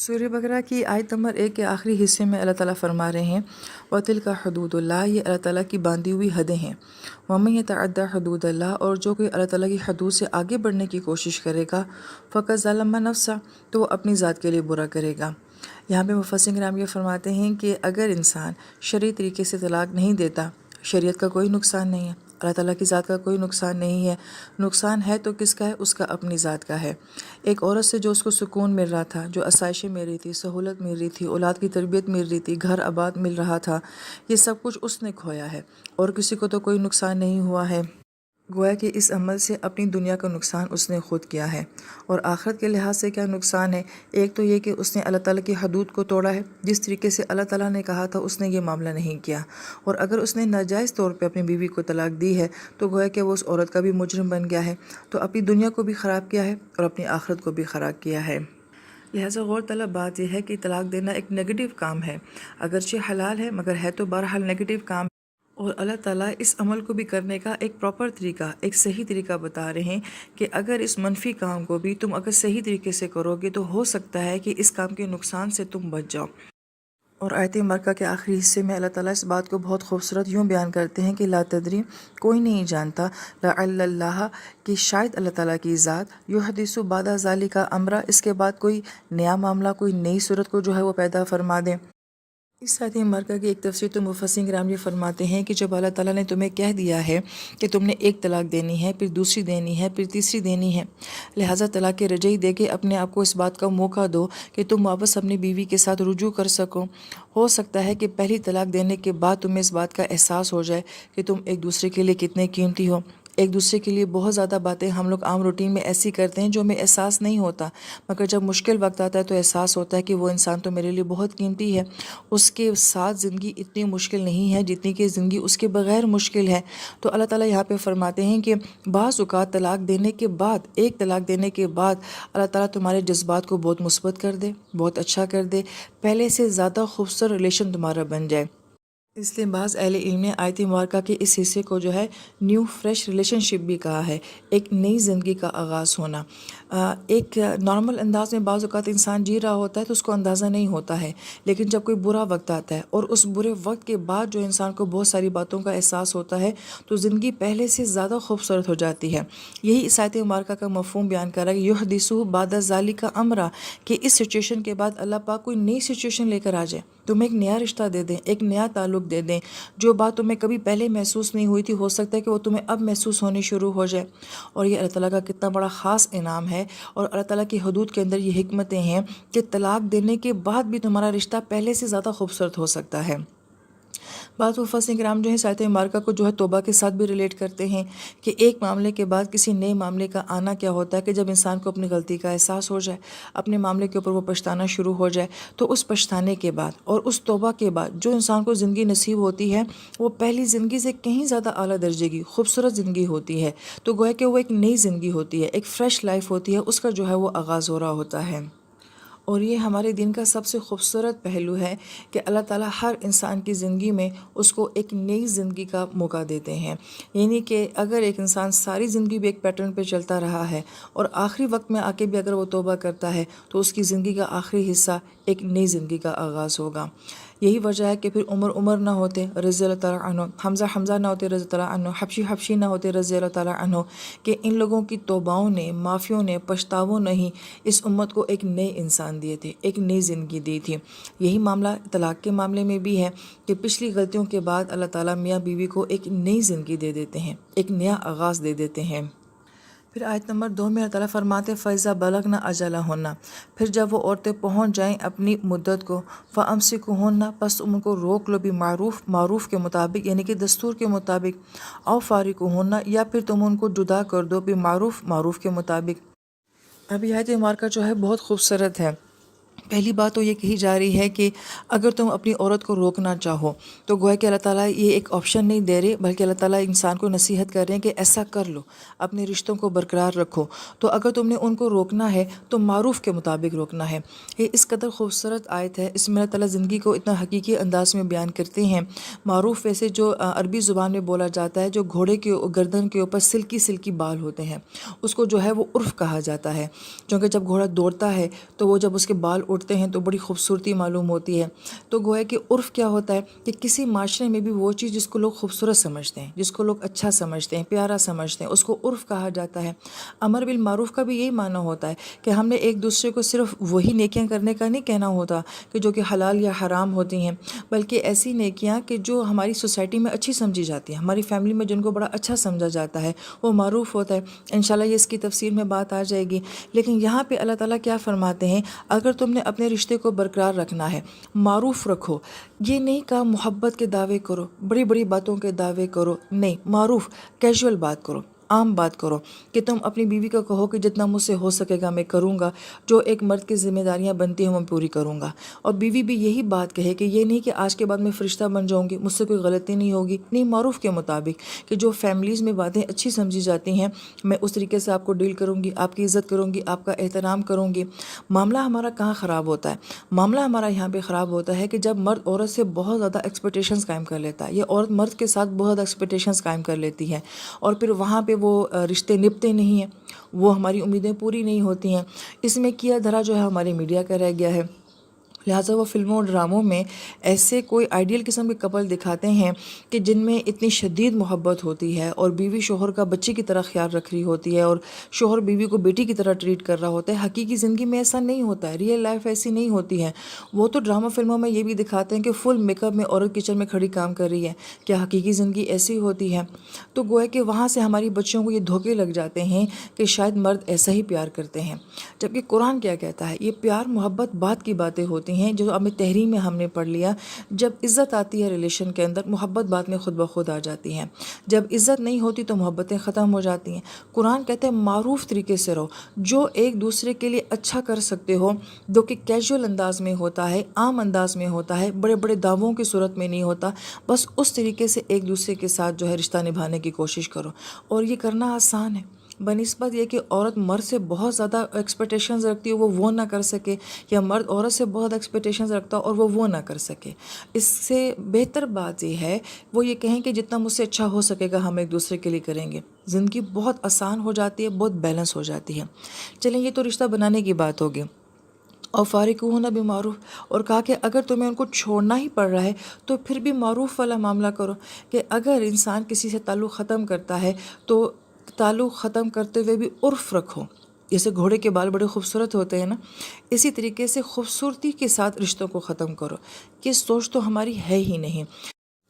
سورہ بقرہ کی آیت نمبر 1 کے آخری حصے میں اللہ تعالیٰ فرما رہے ہیں وَتِلْكَ حُدُودُ اللَّهِ، یہ اللہ تعالیٰ کی باندھی ہوئی حدیں ہیں۔ وَمَن يَتَعَدَّ حُدُودَ اللَّهِ، اور جو کوئی اللہ تعالیٰ کی حدود سے آگے بڑھنے کی کوشش کرے گا فَقَدْ ظَلَمَ نَفْسَهُ، تو وہ اپنی ذات کے لیے برا کرے گا۔ یہاں پہ مفسرین کرام یہ فرماتے ہیں کہ اگر انسان شرعی طریقے سے طلاق نہیں دیتا، شریعت کا کوئی نقصان نہیں ہے، اللہ تعالیٰ کی ذات کا کوئی نقصان نہیں ہے۔ نقصان ہے تو کس کا ہے؟ اس کا اپنی ذات کا ہے۔ ایک عورت سے جو اس کو سکون مل رہا تھا، جو آسائشیں مل رہی تھی، سہولت مل رہی تھی، اولاد کی تربیت مل رہی تھی، گھر آباد مل رہا تھا، یہ سب کچھ اس نے کھویا ہے اور کسی کو تو کوئی نقصان نہیں ہوا ہے۔ گویا کہ اس عمل سے اپنی دنیا کا نقصان اس نے خود کیا ہے، اور آخرت کے لحاظ سے کیا نقصان ہے؟ ایک تو یہ کہ اس نے اللہ تعالیٰ کی حدود کو توڑا ہے، جس طریقے سے اللہ تعالیٰ نے کہا تھا اس نے یہ معاملہ نہیں کیا، اور اگر اس نے ناجائز طور پہ اپنی بیوی کو طلاق دی ہے تو گویا کہ وہ اس عورت کا بھی مجرم بن گیا ہے، تو اپنی دنیا کو بھی خراب کیا ہے اور اپنی آخرت کو بھی خراب کیا ہے۔ لہٰذا غور طلب بات یہ ہے کہ طلاق دینا ایک نیگیٹو کام ہے، اگرچہ حلال ہے مگر ہے تو بہرحال نیگیٹو کام، اور اللہ تعالیٰ اس عمل کو بھی کرنے کا ایک پراپر طریقہ، ایک صحیح طریقہ بتا رہے ہیں کہ اگر اس منفی کام کو بھی تم اگر صحیح طریقے سے کرو گے تو ہو سکتا ہے کہ اس کام کے نقصان سے تم بچ جاؤ۔ اور آیت مبارکہ کے آخری حصے میں اللہ تعالیٰ اس بات کو بہت خوبصورت یوں بیان کرتے ہیں کہ لا تدری، کوئی نہیں جانتا، لعل اللہ، کہ شاید اللہ تعالیٰ کی ذات یحدث بعد ذالک امرا، اس کے بعد کوئی نیا معاملہ، کوئی نئی صورت کو جو ہے وہ پیدا فرما دے۔ اس آیت مبارکہ کی ایک تفسیر تو مفسرین کرام یہ فرماتے ہیں کہ جب اللہ تعالیٰ نے تمہیں کہہ دیا ہے کہ تم نے ایک طلاق دینی ہے، پھر دوسری دینی ہے، پھر تیسری دینی ہے، لہٰذا طلاق رجعی دے کے اپنے آپ کو اس بات کا موقع دو کہ تم واپس اپنی بیوی کے ساتھ رجوع کر سکو۔ ہو سکتا ہے کہ پہلی طلاق دینے کے بعد تمہیں اس بات کا احساس ہو جائے کہ تم ایک دوسرے کے لیے کتنے قیمتی ہو، ایک دوسرے کے لیے بہت زیادہ باتیں ہم لوگ عام روٹین میں ایسی کرتے ہیں جو ہمیں احساس نہیں ہوتا، مگر جب مشکل وقت آتا ہے تو احساس ہوتا ہے کہ وہ انسان تو میرے لیے بہت قیمتی ہے، اس کے ساتھ زندگی اتنی مشکل نہیں ہے جتنی کہ زندگی اس کے بغیر مشکل ہے۔ تو اللہ تعالیٰ یہاں پہ فرماتے ہیں کہ بعض اوقات طلاق دینے کے بعد، ایک طلاق دینے کے بعد اللہ تعالیٰ تمہارے جذبات کو بہت مثبت کر دے، بہت اچھا کر دے، پہلے سے زیادہ خوبصورت ریلیشن تمہارا بن جائے۔ اس لیے بعض اہل علم نے آیت مبارکہ کے اس حصے کو جو ہے نیو فریش ریلیشن شپ بھی کہا ہے، ایک نئی زندگی کا آغاز ہونا۔ ایک نارمل انداز میں بعض اوقات انسان جی رہا ہوتا ہے تو اس کو اندازہ نہیں ہوتا ہے، لیکن جب کوئی برا وقت آتا ہے اور اس برے وقت کے بعد جو انسان کو بہت ساری باتوں کا احساس ہوتا ہے تو زندگی پہلے سے زیادہ خوبصورت ہو جاتی ہے۔ یہی اس آیت مبارکہ کا مفہوم بیان کر رہا ہے کہ یحدث بعد ذالک امرا، کہ اس سچویشن کے بعد اللہ پاک کوئی نئی سچویشن لے کر آ جائے، تمہیں ایک نیا رشتہ دے دیں، ایک نیا تعلق دے دیں، جو بات تمہیں کبھی پہلے محسوس نہیں ہوئی تھی ہو سکتا ہے کہ وہ تمہیں اب محسوس ہونی شروع ہو جائے۔ اور یہ اللہ تعالیٰ کا کتنا بڑا خاص انعام ہے، اور اللہ تعالیٰ کی حدود کے اندر یہ حکمتیں ہیں کہ طلاق دینے کے بعد بھی تمہارا رشتہ پہلے سے زیادہ خوبصورت ہو سکتا ہے۔ بعض مفسرین کرام جو ہے آیت مبارکہ کو جو ہے توبہ کے ساتھ بھی ریلیٹ کرتے ہیں کہ ایک معاملے کے بعد کسی نئے معاملے کا آنا کیا ہوتا ہے کہ جب انسان کو اپنی غلطی کا احساس ہو جائے، اپنے معاملے کے اوپر وہ پچھتانا شروع ہو جائے، تو اس پچھتانے کے بعد اور اس توبہ کے بعد جو انسان کو زندگی نصیب ہوتی ہے وہ پہلی زندگی سے کہیں زیادہ اعلیٰ درجے کی خوبصورت زندگی ہوتی ہے، تو گویا کہ وہ ایک نئی زندگی ہوتی ہے، ایک فریش لائف ہوتی ہے، اس کا جو ہے وہ آغاز ہو رہا ہوتا ہے۔ اور یہ ہمارے دین کا سب سے خوبصورت پہلو ہے کہ اللہ تعالیٰ ہر انسان کی زندگی میں اس کو ایک نئی زندگی کا موقع دیتے ہیں، یعنی کہ اگر ایک انسان ساری زندگی بھی ایک پیٹرن پہ چلتا رہا ہے اور آخری وقت میں آ کے بھی اگر وہ توبہ کرتا ہے تو اس کی زندگی کا آخری حصہ ایک نئی زندگی کا آغاز ہوگا۔ یہی وجہ ہے کہ پھر عمر نہ ہوتے رضی اللہ تعالیٰ عنہ، حمزہ نہ ہوتے رضی اللہ عنہ، حبشی نہ ہوتے رضی اللہ تعالیٰ عنہ، کہ ان لوگوں کی توباؤں نے، معافیوں نے، پچھتاووں نے ہی اس امت کو ایک نئے انسان دیے تھے، ایک نئی زندگی دی تھی۔ یہی معاملہ طلاق کے معاملے میں بھی ہے کہ پچھلی غلطیوں کے بعد اللہ تعالیٰ میاں بیوی کو ایک نئی زندگی دے دیتے ہیں، ایک نیا آغاز دے دیتے ہیں۔ پھر آیت نمبر 2 میں اللہ تعالیٰ فرماتے فَإِذَا بَلَغْنَ أَجَلَهُنَّ، پھر جب وہ عورتیں پہنچ جائیں اپنی مدت کو، فَأَمْسِكُوهُنَّ، پس ان کو روک لو، معروف کے مطابق، یعنی کہ دستور کے مطابق، أَوْ فَارِقُوهُنَّ، یا پھر تم ان کو جدا کر دو، معروف کے مطابق۔ اب یہ آیت مبارکہ جو ہے بہت خوبصورت ہے۔ پہلی بات تو یہ کہی جا رہی ہے کہ اگر تم اپنی عورت کو روکنا چاہو تو گویا کہ اللہ تعالیٰ یہ ایک آپشن نہیں دے رہے، بلکہ اللہ تعالیٰ انسان کو نصیحت کر رہے ہیں کہ ایسا کر لو، اپنے رشتوں کو برقرار رکھو۔ تو اگر تم نے ان کو روکنا ہے تو معروف کے مطابق روکنا ہے۔ یہ اس قدر خوبصورت آیت ہے، اس میں اللہ تعالیٰ زندگی کو اتنا حقیقی انداز میں بیان کرتے ہیں۔ معروف ویسے جو عربی زبان میں بولا جاتا ہے، جو گھوڑے کے گردن کے اوپر سلکی بال ہوتے ہیں، اس کو جو ہے وہ عرف کہا جاتا ہے، کیونکہ جب گھوڑا دوڑتا ہے تو وہ جب اس کے بال اڑ ٹوٹتے ہیں تو بڑی خوبصورتی معلوم ہوتی ہے۔ تو گویا کہ عرف کیا ہوتا ہے کہ کسی معاشرے میں بھی وہ چیز جس کو لوگ خوبصورت سمجھتے ہیں، جس کو لوگ اچھا سمجھتے ہیں، پیارا سمجھتے ہیں، اس کو عرف کہا جاتا ہے۔ امر بالمعروف کا بھی یہی معنی ہوتا ہے کہ ہم نے ایک دوسرے کو صرف وہی نیکیاں کرنے کا نہیں کہنا ہوتا کہ جو کہ حلال یا حرام ہوتی ہیں، بلکہ ایسی نیکیاں کہ جو ہماری سوسائٹی میں اچھی سمجھی جاتی ہیں، ہماری فیملی میں جن کو بڑا اچھا سمجھا جاتا ہے، وہ معروف ہوتا ہے۔ انشاءاللہ یہ اس کی تفسیر میں بات آ جائے گی۔ لیکن یہاں پہ اللہ تعالیٰ کیا فرماتے ہیں، اگر تم نے اپنے رشتے کو برقرار رکھنا ہے، معروف رکھو۔ یہ نہیں کہا محبت کے دعوے کرو، بڑی بڑی باتوں کے دعوے کرو، نہیں، معروف کیجول بات کرو، عام بات کرو کہ تم اپنی بیوی کو کہو کہ جتنا مجھ سے ہو سکے گا میں کروں گا، جو ایک مرد کی ذمہ داریاں بنتی ہیں وہ میں پوری کروں گا۔ اور بیوی بھی یہی بات کہے کہ یہ نہیں کہ آج کے بعد میں فرشتہ بن جاؤں گی، مجھ سے کوئی غلطی نہیں ہوگی، نہیں، معروف کے مطابق کہ جو فیملیز میں باتیں اچھی سمجھی جاتی ہیں میں اس طریقے سے آپ کو ڈیل کروں گی، آپ کی عزت کروں گی، آپ کا احترام کروں گی۔ معاملہ ہمارا کہاں خراب ہوتا ہے؟ معاملہ ہمارا یہاں پہ خراب ہوتا ہے کہ جب مرد عورت سے بہت زیادہ ایکسپیکٹیشنز قائم کر لیتا ہے، یا عورت مرد کے ساتھ بہت زیادہ ایکسپیکٹیشنز قائم کر لیتی ہے، اور پھر وہاں پہ وہ رشتے نبھتے نہیں ہیں، وہ ہماری امیدیں پوری نہیں ہوتی ہیں۔ اس میں کیا دھرا جو ہے ہمارے میڈیا کا رہ گیا ہے۔ لہٰذا وہ فلموں اور ڈراموں میں ایسے کوئی آئیڈیل قسم کے کپل دکھاتے ہیں کہ جن میں اتنی شدید محبت ہوتی ہے، اور بیوی شوہر کا بچے کی طرح خیال رکھ رہی ہوتی ہے، اور شوہر بیوی کو بیٹی کی طرح ٹریٹ کر رہا ہوتا ہے۔ حقیقی زندگی میں ایسا نہیں ہوتا ہے، ریئل لائف ایسی نہیں ہوتی ہے۔ وہ تو ڈرامہ فلموں میں یہ بھی دکھاتے ہیں کہ فل میک اپ میں عورت کچن میں کھڑی کام کر رہی ہے، کیا حقیقی زندگی ایسی ہوتی ہے؟ تو گویا کہ وہاں سے ہماری بچوں کو یہ دھوکے لگ جاتے ہیں کہ شاید مرد ایسا ہی پیار کرتے ہیں، جبکہ قرآن کیا کہتا ہے؟ یہ پیار محبت بات کی باتیں ہوتی ہیں جو ہمیں تحریم میں ہم نے پڑھ لیا۔ جب عزت آتی ہے ریلیشن کے اندر، محبت بات میں خود بخود آ جاتی ہے۔ جب عزت نہیں ہوتی تو محبتیں ختم ہو جاتی ہیں۔ قرآن کہتے ہیں معروف طریقے سے رہو، جو ایک دوسرے کے لیے اچھا کر سکتے ہو، جو کہ کیجول انداز میں ہوتا ہے، عام انداز میں ہوتا ہے، بڑے بڑے دعووں کی صورت میں نہیں ہوتا، بس اس طریقے سے ایک دوسرے کے ساتھ جو ہے رشتہ نبھانے کی کوشش کرو۔ اور یہ کرنا آسان ہے بنسبت یہ کہ عورت مرد سے بہت زیادہ ایکسپیکٹیشنز رکھتی ہے، وہ نہ کر سکے، یا مرد عورت سے بہت ایکسپیکٹیشنز رکھتا اور وہ نہ کر سکے۔ اس سے بہتر بات یہ ہے وہ یہ کہیں کہ جتنا مجھ سے اچھا ہو سکے گا ہم ایک دوسرے کے لیے کریں گے۔ زندگی بہت آسان ہو جاتی ہے، بہت بیلنس ہو جاتی ہے۔ چلیں، یہ تو رشتہ بنانے کی بات ہوگی۔ اور فارقوہن بمعروف، اور کہا کہ اگر تمہیں ان کو چھوڑنا ہی پڑ رہا ہے تو پھر بھی معروف والا معاملہ کرو، کہ اگر انسان کسی سے تعلق ختم کرتا ہے تو تعلق ختم کرتے ہوئے بھی عرف رکھو۔ جیسے گھوڑے کے بال بڑے خوبصورت ہوتے ہیں نا، اسی طریقے سے خوبصورتی کے ساتھ رشتوں کو ختم کرو۔ یہ سوچ تو ہماری ہے ہی نہیں۔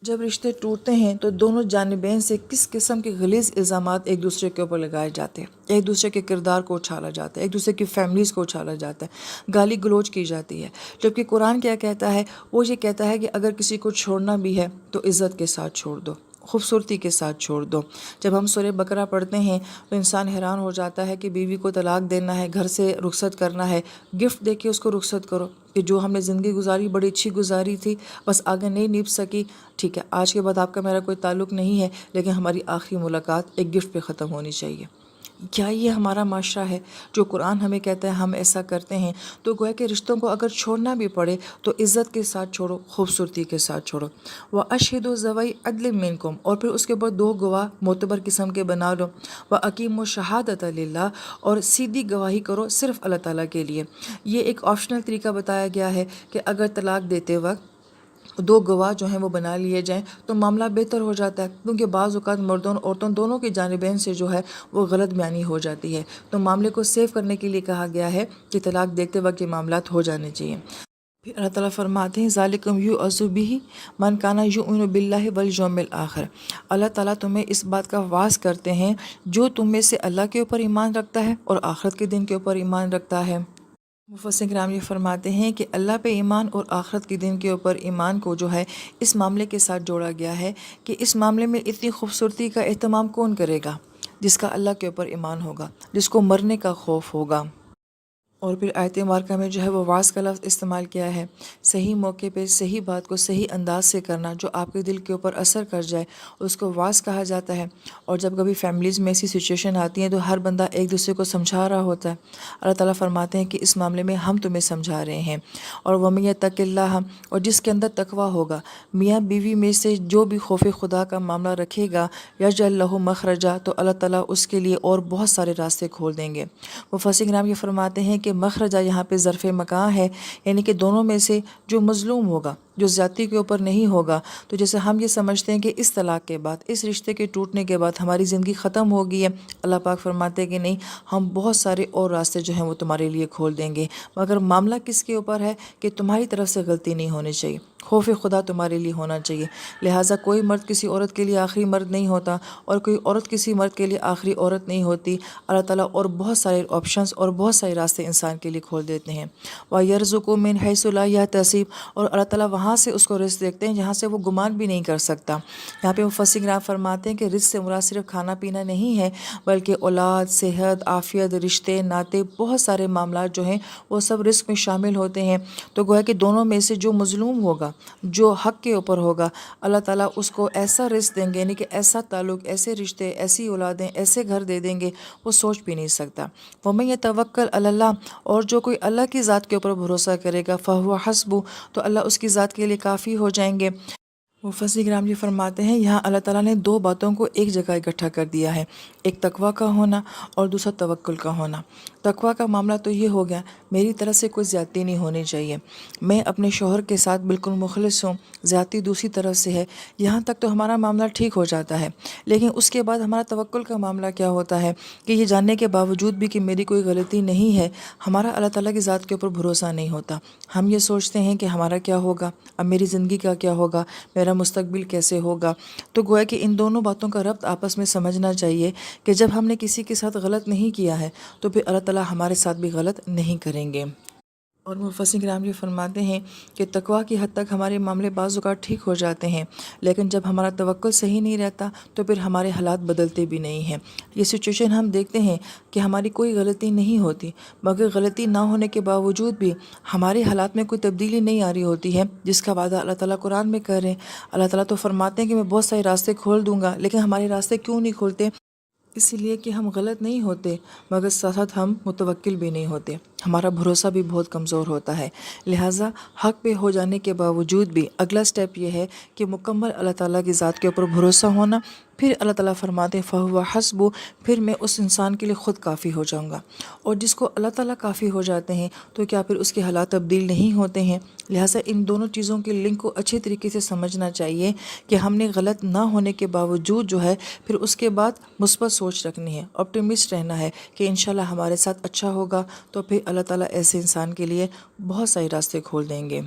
جب رشتے ٹوٹتے ہیں تو دونوں جانبین سے کس قسم کے غلیظ الزامات ایک دوسرے کے اوپر لگائے جاتے ہیں، ایک دوسرے کے کردار کو اچھالا جاتا ہے، ایک دوسرے کی فیملیز کو اچھالا جاتا ہے، گالی گلوچ کی جاتی ہے۔ جبکہ قرآن کیا کہتا ہے؟ وہ یہ کہتا ہے کہ اگر کسی کو چھوڑنا بھی ہے تو عزت کے ساتھ چھوڑ دو، خوبصورتی کے ساتھ چھوڑ دو۔ جب ہم سورہ بقرہ پڑھتے ہیں تو انسان حیران ہو جاتا ہے کہ بیوی کو طلاق دینا ہے، گھر سے رخصت کرنا ہے، گفٹ دے کے اس کو رخصت کرو کہ جو ہم نے زندگی گزاری بڑی اچھی گزاری تھی، بس آگے نہیں نبھ سکی، ٹھیک ہے، آج کے بعد آپ کا میرا کوئی تعلق نہیں ہے، لیکن ہماری آخری ملاقات ایک گفٹ پہ ختم ہونی چاہیے۔ کیا یہ ہمارا معاشرہ ہے جو قرآن ہمیں کہتا ہے ہم ایسا کرتے ہیں؟ تو گویا کہ رشتوں کو اگر چھوڑنا بھی پڑے تو عزت کے ساتھ چھوڑو، خوبصورتی کے ساتھ چھوڑو۔ وَأَشْهِدُوا ذَوَيْ عَدْلٍ مِّنْكُمْ، اور پھر اس کے بعد دو گواہ معتبر قسم کے بنا لو۔ وَأَقِیمُوا الشَّهَادَةَ لِلَّهِ، اور سیدھی گواہی کرو صرف اللہ تعالیٰ کے لیے۔ یہ ایک آپشنل طریقہ بتایا گیا ہے کہ اگر طلاق دیتے وقت دو گواہ جو ہیں وہ بنا لیے جائیں تو معاملہ بہتر ہو جاتا ہے، کیونکہ بعض اوقات مردوں اور عورتوں دونوں کی جانبین سے جو ہے وہ غلط بیانی ہو جاتی ہے، تو معاملے کو سیو کرنے کے لیے کہا گیا ہے کہ طلاق دیتے وقت یہ معاملات ہو جانے چاہیے۔ پھر اللہ تعالیٰ فرماتے ہیں ذالکم یوعظ بہ من کان یؤمن باللہ والیوم الآخر، اللہ تعالیٰ تمہیں اس بات کا واعظ کرتے ہیں جو تم میں سے اللہ کے اوپر ایمان رکھتا ہے اور آخرت کے دن کے اوپر ایمان رکھتا ہے۔ مفسرین کرام یہ فرماتے ہیں کہ اللہ پہ ایمان اور آخرت کے دن کے اوپر ایمان کو جو ہے اس معاملے کے ساتھ جوڑا گیا ہے کہ اس معاملے میں اتنی خوبصورتی کا اہتمام کون کرے گا؟ جس کا اللہ کے اوپر ایمان ہوگا، جس کو مرنے کا خوف ہوگا۔ اور پھر آیت مبارکہ میں جو ہے وہ واعظ کا لفظ استعمال کیا ہے، صحیح موقع پہ صحیح بات کو صحیح انداز سے کرنا، جو آپ کے دل کے اوپر اثر کر جائے اس کو واعظ کہا جاتا ہے۔ اور جب کبھی فیملیز میں ایسی سچویشن آتی ہیں تو ہر بندہ ایک دوسرے کو سمجھا رہا ہوتا ہے، اللہ تعالیٰ فرماتے ہیں کہ اس معاملے میں ہم تمہیں سمجھا رہے ہیں۔ اور وَمَن یَتَّقِ اللَّهَ، اور جس کے اندر تقویٰ ہوگا، میاں بیوی میں سے جو بھی خوف خدا کا معاملہ رکھے گا، یجعل لہ مخرجا، تو اللہ تعالیٰ اس کے لیے اور بہت سارے راستے کھول دیں گے۔ مفسرین کرام یہ فرماتے ہیں کہ کہ مخرجہ یہاں پہ ظرف مکان ہے، یعنی کہ دونوں میں سے جو مظلوم ہوگا، جو زیادتی کے اوپر نہیں ہوگا، تو جیسے ہم یہ سمجھتے ہیں کہ اس طلاق کے بعد، اس رشتے کے ٹوٹنے کے بعد ہماری زندگی ختم ہو گئی ہے، اللہ پاک فرماتے ہیں کہ نہیں، ہم بہت سارے اور راستے جو ہیں وہ تمہارے لیے کھول دیں گے، مگر معاملہ کس کے اوپر ہے کہ تمہاری طرف سے غلطی نہیں ہونی چاہیے، خوف خدا تمہارے لیے ہونا چاہیے۔ لہٰذا کوئی مرد کسی عورت کے لیے آخری مرد نہیں ہوتا، اور کوئی عورت کسی مرد کے لیے آخری عورت نہیں ہوتی۔ اللہ تعالیٰ اور بہت سارے آپشنز اور بہت سارے راستے انسان کے لیے کھول دیتے ہیں۔ وَيَرْزُقُ مِنْ حَيْثُ لَا يَحْتَسِبُ، اور اللہ تعالیٰ وہاں سے اس کو رزق دیتے ہیں جہاں سے وہ گمان بھی نہیں کر سکتا۔ یہاں پہ مفسرین کرام فرماتے ہیں کہ رزق سے مراد صرف کھانا پینا نہیں ہے، بلکہ اولاد، صحت، عافیت، رشتے، ناطے، بہت سارے معاملات جو ہیں وہ سب رزق میں شامل ہوتے ہیں۔ تو گویا کہ دونوں میں سے جو مظلوم ہوگا، جو حق کے اوپر ہوگا، اللہ تعالیٰ اس کو ایسا رزق دیں گے، یعنی کہ ایسا تعلق، ایسے رشتے، ایسی اولادیں، ایسے گھر دے دیں گے وہ سوچ بھی نہیں سکتا۔ وَمَن يَتَوَكَّلْ عَلَى اللَّهِ، اور جو کوئی اللہ کی ذات کے اوپر بھروسہ کرے گا، فَهُوَ حَسْبُهُ، تو اللہ اس کی ذات کے لیے کافی ہو جائیں گے۔ مفسر کرام یہ فرماتے ہیں یہاں اللہ تعالیٰ نے دو باتوں کو ایک جگہ اکٹھا کر دیا ہے، ایک تقویٰ کا ہونا اور دوسرا توکل کا ہونا۔ تقویٰ کا معاملہ تو یہ ہو گیا، میری طرف سے کوئی زیادتی نہیں ہونی چاہیے، میں اپنے شوہر کے ساتھ بالکل مخلص ہوں، زیادتی دوسری طرف سے ہے، یہاں تک تو ہمارا معاملہ ٹھیک ہو جاتا ہے۔ لیکن اس کے بعد ہمارا توکل کا معاملہ کیا ہوتا ہے کہ یہ جاننے کے باوجود بھی کہ میری کوئی غلطی نہیں ہے، ہمارا اللہ تعالیٰ کی ذات کے اوپر بھروسہ نہیں ہوتا۔ ہم یہ سوچتے ہیں کہ ہمارا کیا ہوگا، اب میری زندگی کا کیا ہوگا، میرا مستقبل کیسے ہوگا۔ تو گویا کہ ان دونوں باتوں کا ربط آپس میں سمجھنا چاہیے کہ جب ہم نے کسی کے ساتھ غلط نہیں کیا ہے تو پھر اللہ تعالیٰ ہمارے ساتھ بھی غلط نہیں کریں گے۔ اور مفسرین کرام یہ فرماتے ہیں کہ تقویٰ کی حد تک ہمارے معاملے بعض اوقات ٹھیک ہو جاتے ہیں، لیکن جب ہمارا توکل صحیح نہیں رہتا تو پھر ہمارے حالات بدلتے بھی نہیں ہیں۔ یہ سچویشن ہم دیکھتے ہیں کہ ہماری کوئی غلطی نہیں ہوتی، مگر غلطی نہ ہونے کے باوجود بھی ہمارے حالات میں کوئی تبدیلی نہیں آ رہی ہوتی ہے، جس کا وعدہ اللہ تعالیٰ قرآن میں کر رہے ہیں۔ اللہ تعالیٰ تو فرماتے ہیں کہ میں بہت سارے راستے کھول دوں گا، لیکن ہمارے راستے کیوں نہیں کھولتے؟ اس لیے کہ ہم غلط نہیں ہوتے، مگر ساتھ ساتھ ہم متوکل بھی نہیں ہوتے، ہمارا بھروسہ بھی بہت کمزور ہوتا ہے۔ لہٰذا حق پہ ہو جانے کے باوجود بھی اگلا سٹیپ یہ ہے کہ مکمل اللہ تعالیٰ کی ذات کے اوپر بھروسہ ہونا۔ پھر اللہ تعالیٰ فرماتے ہیں فَهُوَ حَسْبُهُ، پھر میں اس انسان کے لیے خود کافی ہو جاؤں گا۔ اور جس کو اللہ تعالیٰ کافی ہو جاتے ہیں تو کیا پھر اس کے حالات تبدیل نہیں ہوتے ہیں؟ لہٰذا ان دونوں چیزوں کے لنک کو اچھے طریقے سے سمجھنا چاہیے کہ ہم نے غلط نہ ہونے کے باوجود جو ہے پھر اس کے بعد مثبت سوچ رکھنی ہے، آپٹیمسٹ رہنا ہے کہ انشاءاللہ ہمارے ساتھ اچھا ہوگا، تو پھر اللہ تعالیٰ ایسے انسان کے لیے بہت سارے راستے کھول دیں گے۔